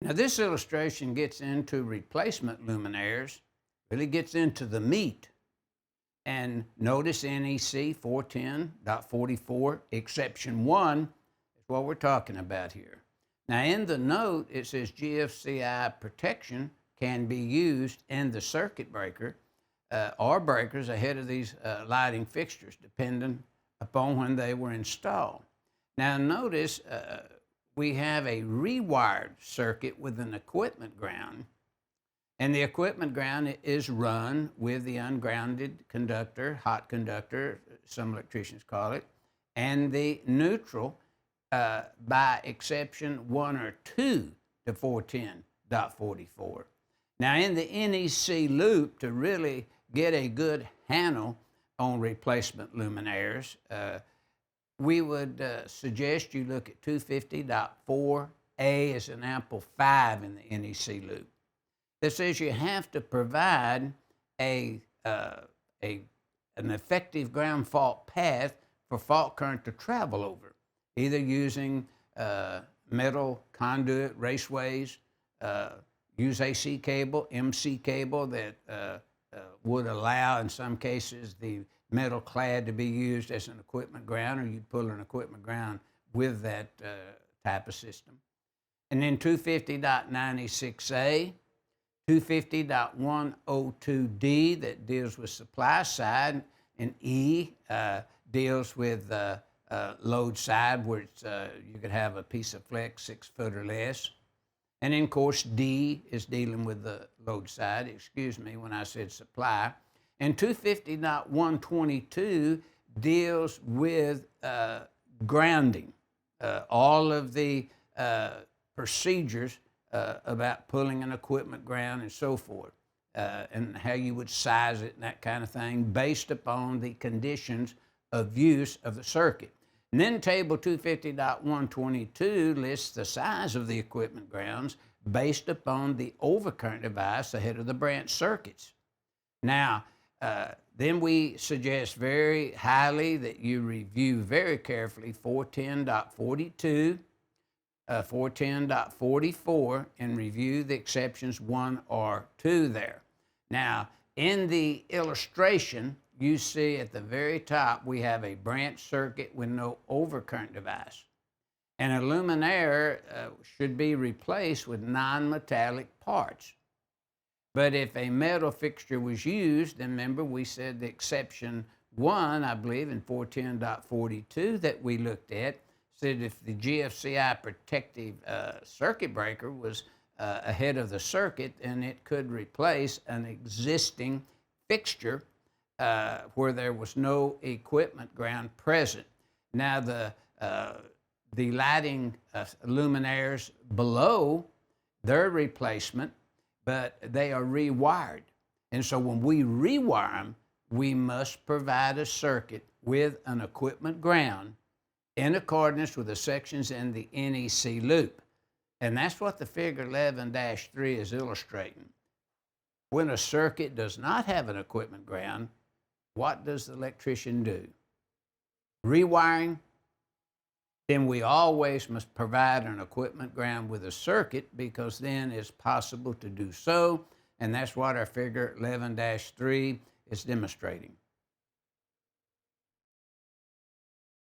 Now this illustration gets into replacement luminaires, really gets into the meat. And notice NEC 410.44, exception 1 is what we're talking about here. Now in the note, it says GFCI protection can be used in the circuit breaker or breakers ahead of these lighting fixtures, depending upon when they were installed. Now notice we have a rewired circuit with an equipment ground, and the equipment ground is run with the ungrounded conductor, hot conductor, some electricians call it, and the neutral by exception 1 or 2 to 410.44. Now in the NEC loop, to really get a good handle on replacement luminaires, we would suggest you look at 250.4A as an ample 5 in the NEC loop. That says you have to provide an effective ground fault path for fault current to travel over, either using metal conduit, raceways, use AC cable, MC cable that would allow, in some cases, the metal clad to be used as an equipment ground, or you'd pull an equipment ground with that type of system. And then 250.96A, 250.102D that deals with supply side, and E deals with load side, where it's, you could have a piece of flex 6 foot or less. And then, of course, D is dealing with the load side, excuse me when I said supply. And 250.122 deals with grounding, all of the procedures about pulling an equipment ground and so forth, and how you would size it and that kind of thing based upon the conditions of use of the circuit. And then table 250.122 lists the size of the equipment grounds based upon the overcurrent device ahead of the branch circuits. Now, then we suggest very highly that you review very carefully 410.42, 410.44, and review the exceptions 1 or 2 there. Now, in the illustration, you see at the very top we have a branch circuit with no overcurrent device. And a luminaire should be replaced with non-metallic parts. But if a metal fixture was used, then remember we said the exception 1, I believe, in 410.42 that we looked at, said if the GFCI protective circuit breaker was ahead of the circuit, then it could replace an existing fixture where there was no equipment ground present. Now the lighting luminaires below, their replacement, but they are rewired. And so when we rewire them, we must provide a circuit with an equipment ground in accordance with the sections in the NEC loop. And that's what the figure 11-3 is illustrating. When a circuit does not have an equipment ground, what does the electrician do? Rewiring, then we always must provide an equipment ground with a circuit, because then it's possible to do so, and that's what our figure 11-3 is demonstrating.